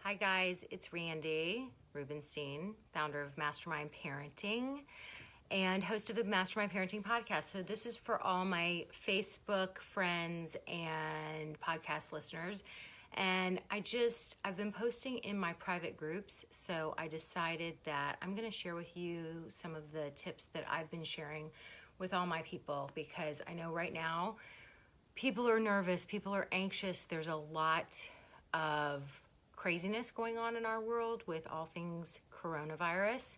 Hi guys, it's Randy Rubenstein, founder of Mastermind Parenting and host of the Mastermind Parenting podcast. So this is for all my Facebook friends and podcast listeners. And I've been posting in my private groups, so I decided that I'm going to share with you some of the tips that I've been sharing with all my people, because I know right now people are nervous, people are anxious. There's a lot of craziness going on in our world with all things coronavirus,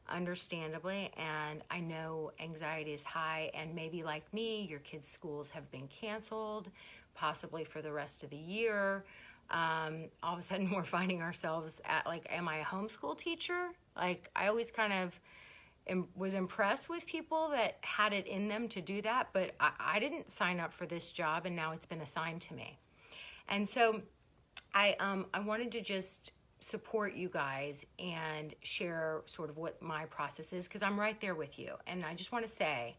understandably, and I know anxiety is high, and maybe like me, your kids' schools have been canceled, possibly for the rest of the year. All of a sudden we're finding ourselves at am I a homeschool teacher? I always kind of was impressed with people that had it in them to do that, but I didn't sign up for this job, and now it's been assigned to me. And so I wanted to just support you guys and share sort of what my process is, because I'm right there with you. And I just want to say,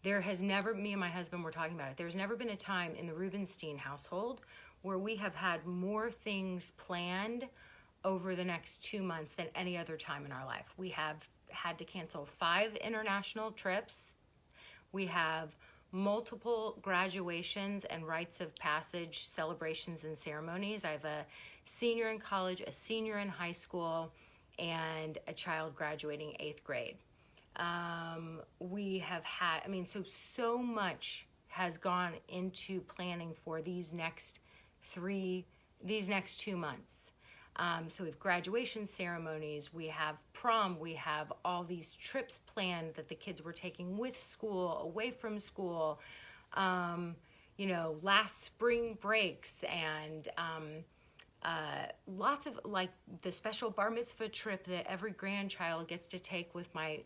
there has never, me and my husband were talking about it, there's never been a time in the Rubenstein household where we have had more things planned over the next 2 months than any other time in our life. We have had to cancel 5 international trips. We have multiple graduations and rites of passage celebrations and ceremonies. I have a senior in college, a senior in high school, and a child graduating 8th grade. We have had, so much has gone into planning for these next 2 months. So we have graduation ceremonies, we have prom, we have all these trips planned that the kids were taking with school, away from school, last spring breaks, and lots of the special bar mitzvah trip that every grandchild gets to take with my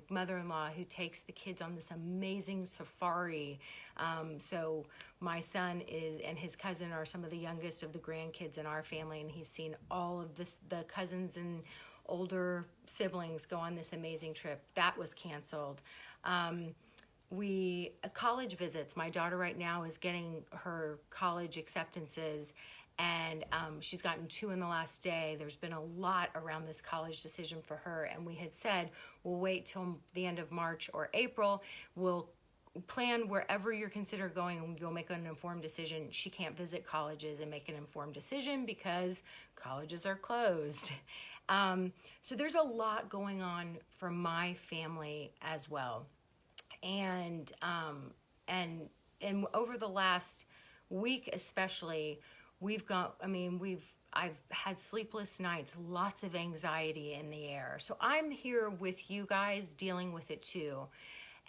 mother-in-law, who takes the kids on this amazing safari. So my son and his cousin are some of the youngest of the grandkids in our family, and he's seen all of the cousins and older siblings go on this amazing trip. That was canceled. College visits. My daughter right now is getting her college acceptances, and she's gotten 2 in the last day. There's been a lot around this college decision for her, and we had said we'll wait till the end of March or April. We'll plan wherever you're considered going, and you'll make an informed decision. She can't visit colleges and make an informed decision because colleges are closed. So there's a lot going on for my family as well. And over the last week especially, I've had sleepless nights, lots of anxiety in the air. So I'm here with you guys dealing with it too.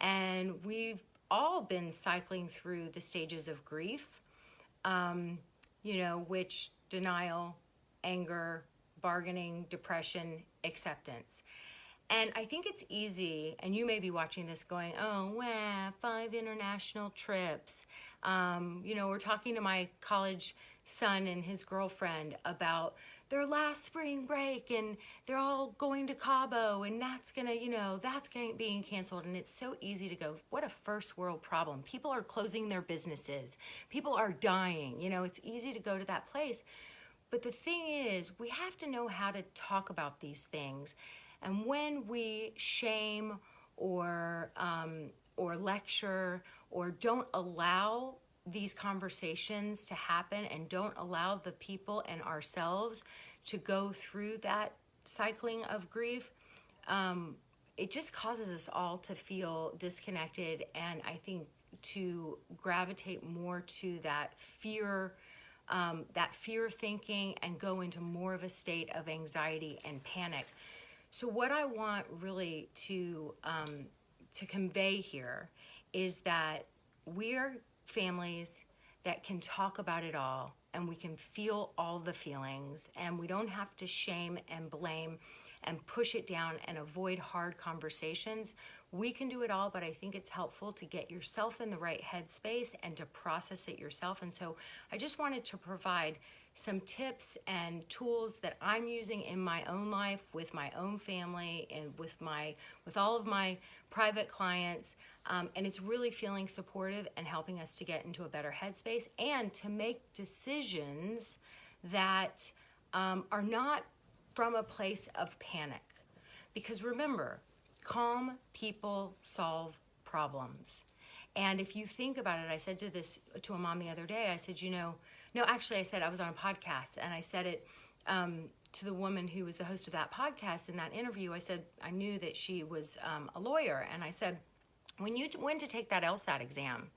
And we've all been cycling through the stages of grief, which denial, anger, bargaining, depression, acceptance. And I think it's easy, and you may be watching this going, oh, wow, 5 international trips. We're talking to my college son and his girlfriend about their last spring break, and they're all going to Cabo, and that's being canceled. And it's so easy to go, what a first world problem. People are closing their businesses. People are dying. It's easy to go to that place. But the thing is, we have to know how to talk about these things. And when we shame or lecture or don't allow these conversations to happen, and don't allow the people and ourselves to go through that cycling of grief, it just causes us all to feel disconnected, and I think to gravitate more to that fear thinking, and go into more of a state of anxiety and panic. So what I want really to convey here is that we're families that can talk about it all, and we can feel all the feelings, and we don't have to shame and blame and push it down and avoid hard conversations. We can do it all, but I think it's helpful to get yourself in the right headspace and to process it yourself. And so I just wanted to provide some tips and tools that I'm using in my own life, with my own family, and with all of my private clients. And it's really feeling supportive and helping us to get into a better headspace and to make decisions that are not from a place of panic. Because remember, calm people solve problems. And if you think about it, I said to a mom the other day, I said, I said I was on a podcast, and I said it to the woman who was the host of that podcast. In that interview, I said, I knew that she was a lawyer. And I said, when you went to take that LSAT exam,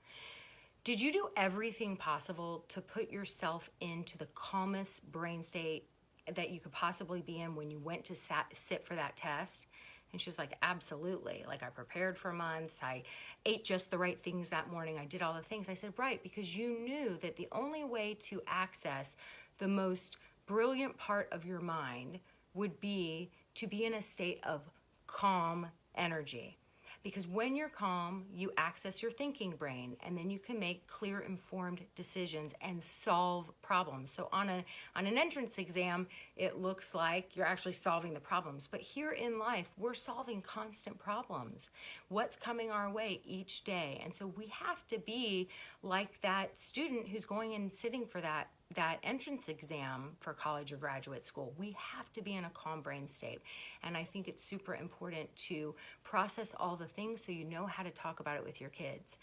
did you do everything possible to put yourself into the calmest brain state that you could possibly be in when you went to sit for that test? And she was like, absolutely. Like, I prepared for months. I ate just the right things that morning. I did all the things. I said, right, because you knew that the only way to access the most brilliant part of your mind would be to be in a state of calm energy. Because when you're calm, you access your thinking brain, and then you can make clear, informed decisions and solve problems. So on an entrance exam, it looks like you're actually solving the problems. But here in life, we're solving constant problems. What's coming our way each day? And so we have to be like that student who's going and sitting for that entrance exam for college or graduate school. We have to be in a calm brain state. And I think it's super important to process all the things so you know how to talk about it with your kids.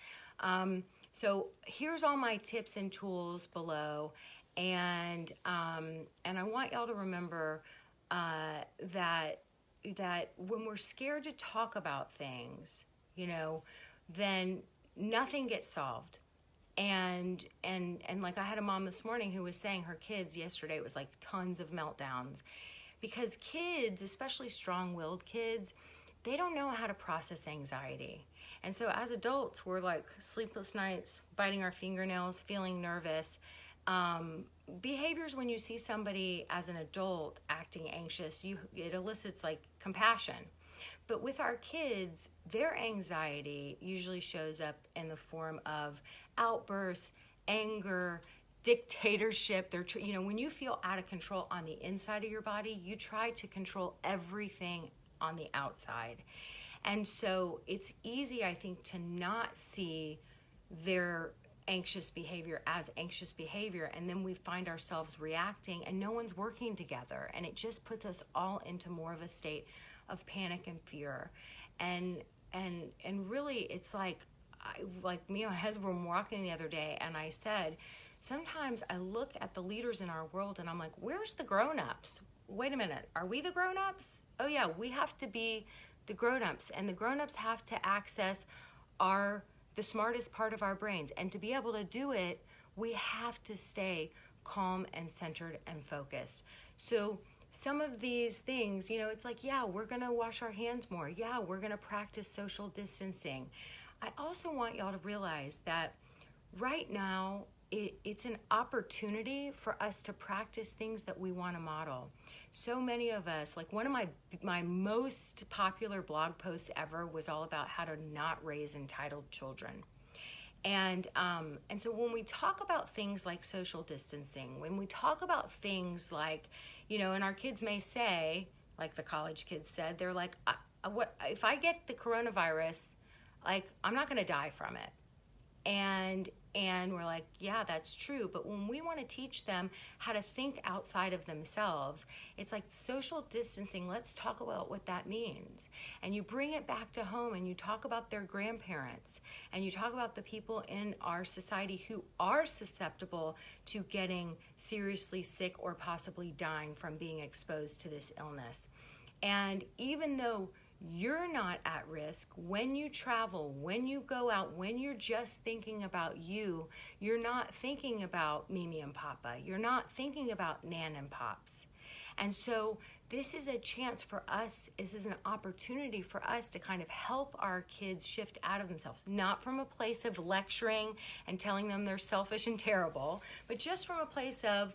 So here's all my tips and tools below. And I want y'all to remember that when we're scared to talk about things, then nothing gets solved. And like, I had a mom this morning who was saying her kids yesterday, it was like tons of meltdowns, because kids, especially strong-willed kids, they don't know how to process anxiety. And so as adults, we're like sleepless nights, biting our fingernails, feeling nervous. Behaviors when you see somebody as an adult acting anxious, it elicits like compassion. But with our kids, their anxiety usually shows up in the form of outbursts, anger, dictatorship. When you feel out of control on the inside of your body, you try to control everything on the outside. And so it's easy, I think, to not see their anxious behavior as anxious behavior, and then we find ourselves reacting and no one's working together, and it just puts us all into more of a state of panic and fear. And really, it's like me and my husband were walking the other day, and I said, sometimes I look at the leaders in our world and I'm like, where's the grown-ups? Wait a minute, are we the grown-ups? Oh yeah, we have to be the grown-ups, and the grown-ups have to access the smartest part of our brains. And to be able to do it, we have to stay calm and centered and focused. So some of these things, it's like, yeah, we're going to wash our hands more. Yeah, we're going to practice social distancing. I also want y'all to realize that right now, it's an opportunity for us to practice things that we want to model. So many of us, like one of my most popular blog posts ever was all about how to not raise entitled children. And so when we talk about things like social distancing, when we talk about things like, and our kids may say, like the college kids said, they're like, what if I get the coronavirus, like, I'm not going to die from it. And we're like, yeah, that's true. But when we want to teach them how to think outside of themselves, it's like social distancing. Let's talk about what that means. And you bring it back to home and you talk about their grandparents and you talk about the people in our society who are susceptible to getting seriously sick or possibly dying from being exposed to this illness. And even though you're not at risk, when you travel, when you go out, when you're just thinking about you're not thinking about Mimi and Papa. You're not thinking about Nan and Pops. And so this is a chance for us, this is an opportunity for us to kind of help our kids shift out of themselves, not from a place of lecturing and telling them they're selfish and terrible, but just from a place of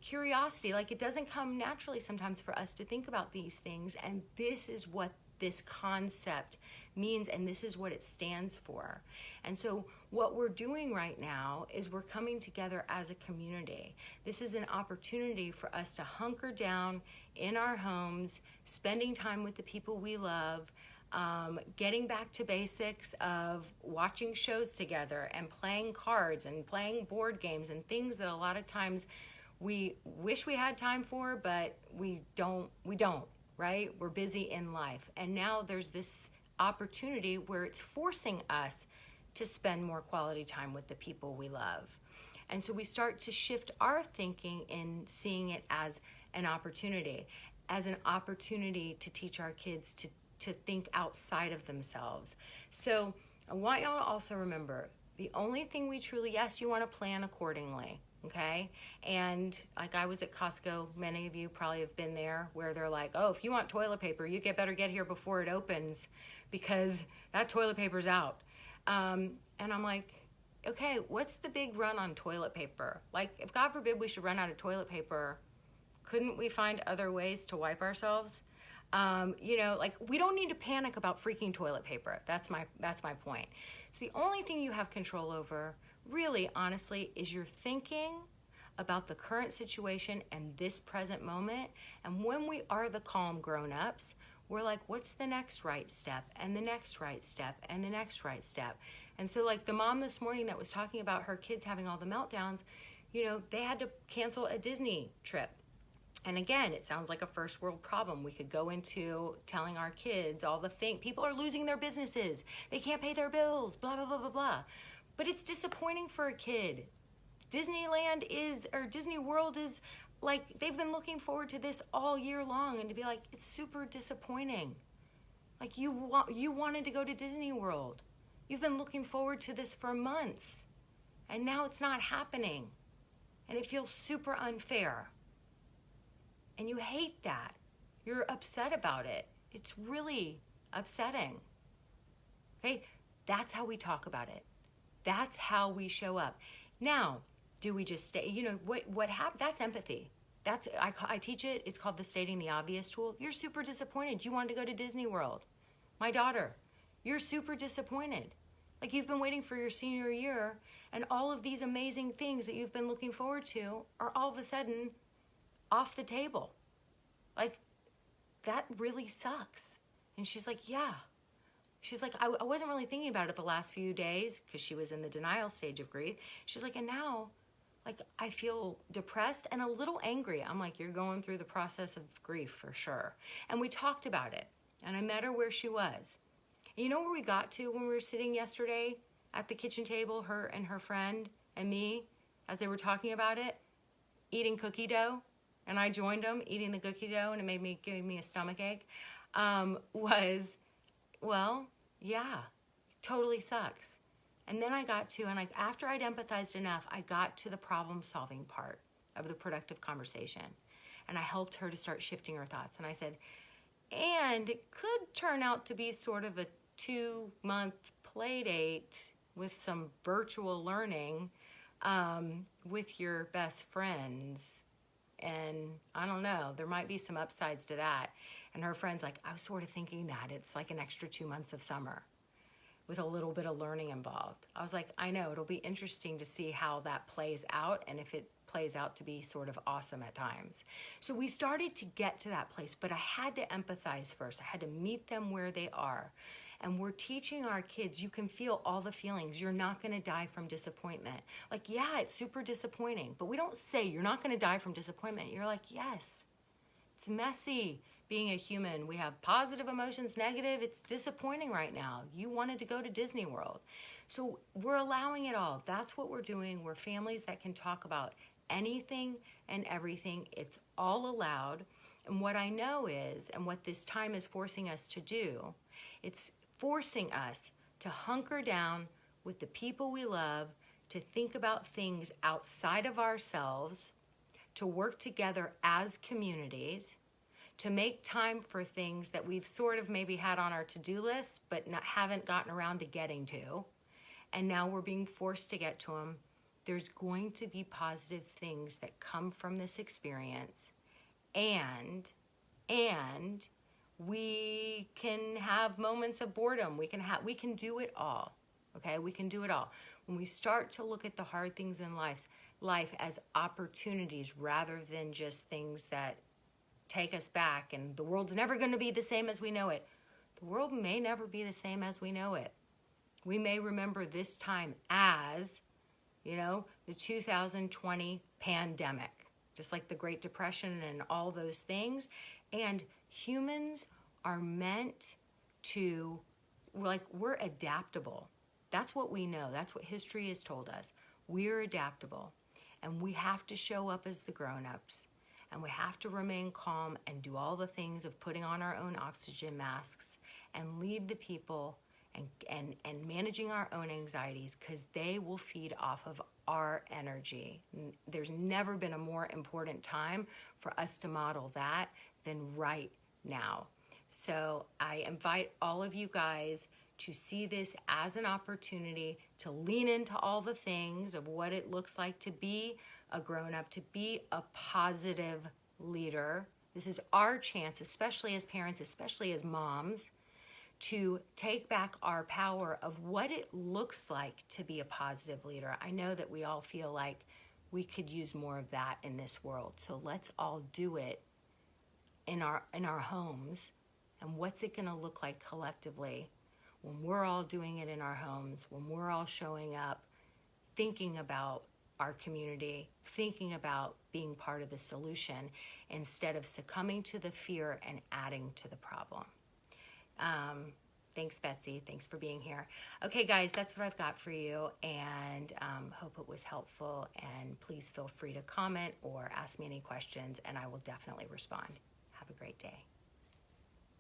curiosity. Like, it doesn't come naturally sometimes for us to think about these things, and this is what this concept means, and this is what it stands for. And so what we're doing right now is we're coming together as a community. This is an opportunity for us to hunker down in our homes, spending time with the people we love, getting back to basics of watching shows together and playing cards and playing board games and things that a lot of times we wish we had time for, but we don't, right? We're busy in life. And now there's this opportunity where it's forcing us to spend more quality time with the people we love. And so we start to shift our thinking in seeing it as an opportunity to teach our kids to think outside of themselves. So I want y'all to also remember, the only thing we truly, yes, you want to plan accordingly, okay? And like I was at Costco, many of you probably have been there, where they're like, oh, if you want toilet paper, you better get here before it opens because that toilet paper's out. And I'm like, okay, what's the big run on toilet paper? Like, if God forbid we should run out of toilet paper, couldn't we find other ways to wipe ourselves? Like, we don't need to panic about freaking toilet paper. That's my point. So the only thing you have control over, really, honestly, is your thinking about the current situation and this present moment. And when we are the calm grown-ups, we're like, what's the next right step, and the next right step, and the next right step? And so, like the mom this morning that was talking about her kids having all the meltdowns, they had to cancel a Disney trip. And again, it sounds like a first world problem. We could go into telling our kids all the things. People are losing their businesses. They can't pay their bills, blah, blah, blah, blah, blah. But it's disappointing for a kid. Disney World is like, they've been looking forward to this all year long, and to be like, it's super disappointing. Like, you wanted to go to Disney World. You've been looking forward to this for months, and now it's not happening. And it feels super unfair. And you hate that. You're upset about it. It's really upsetting. Okay? That's how we talk about it. That's how we show up. Now, do we just stay? What happened? That's empathy. I teach it. It's called the stating the obvious tool. You're super disappointed. You wanted to go to Disney World. My daughter, you're super disappointed. Like, you've been waiting for your senior year, and all of these amazing things that you've been looking forward to are all of a sudden off the table. Like, that really sucks. And she's like, yeah. She's like, I wasn't really thinking about it the last few days, because she was in the denial stage of grief. She's like, and now, like, I feel depressed and a little angry. I'm like, you're going through the process of grief for sure. And we talked about it, and I met her where she was. And you know where we got to when we were sitting yesterday at the kitchen table, her and her friend and me, as they were talking about it? Eating cookie dough. And I joined them eating the cookie dough, and it gave me a stomach ache. Yeah, totally sucks. And then I got to, after I'd empathized enough, I got to the problem-solving part of the productive conversation. And I helped her to start shifting her thoughts. And I said, and it could turn out to be sort of a 2-month play date with some virtual learning with your best friends. And I don't know, there might be some upsides to that. And her friend's like, I was sort of thinking that it's like an extra 2 months of summer with a little bit of learning involved. I was like, I know, it'll be interesting to see how that plays out, and if it plays out to be sort of awesome at times. So we started to get to that place, but I had to empathize first. I had to meet them where they are. And we're teaching our kids, you can feel all the feelings. You're not going to die from disappointment. Like, yeah, it's super disappointing, but we don't say you're not going to die from disappointment. You're like, yes, it's messy being a human. We have positive emotions, negative. It's disappointing right now. You wanted to go to Disney World. So we're allowing it all. That's what we're doing. We're families that can talk about anything and everything. It's all allowed. And what I know is, and what this time is forcing us to do, it's forcing us to hunker down with the people we love, to think about things outside of ourselves, to work together as communities, to make time for things that we've sort of maybe had on our to-do list but haven't gotten around to getting to, and now we're being forced to get to them. There's going to be positive things that come from this experience, and we can have moments of boredom. We can do it all. Okay, we can do it all. When we start to look at the hard things in life as opportunities rather than just things that take us back, and the world's never going to be the same as we know it. The world may never be the same as we know it. We may remember this time as, the 2020 pandemic. just like the Great Depression and all those things. And humans are meant to, we're adaptable. That's what we know. That's what history has told us. We're adaptable. And we have to show up as the grown-ups. And we have to remain calm and do all the things of putting on our own oxygen masks and lead the people and managing our own anxieties, because they will feed off of our energy. There's never been a more important time for us to model that than right now. So I invite all of you guys to see this as an opportunity to lean into all the things of what it looks like to be a grown-up, to be a positive leader. This is our chance, especially as parents, especially as moms, to take back our power of what it looks like to be a positive leader. I know that we all feel like we could use more of that in this world. So let's all do it in our homes. And what's it going to look like collectively when we're all doing it in our homes, when we're all showing up, thinking about our community, thinking about being part of the solution instead of succumbing to the fear and adding to the problem. Thanks, Betsy. Thanks for being here. Okay, guys, that's what I've got for you, and hope it was helpful. And please feel free to comment or ask me any questions, and I will definitely respond. Have a great day.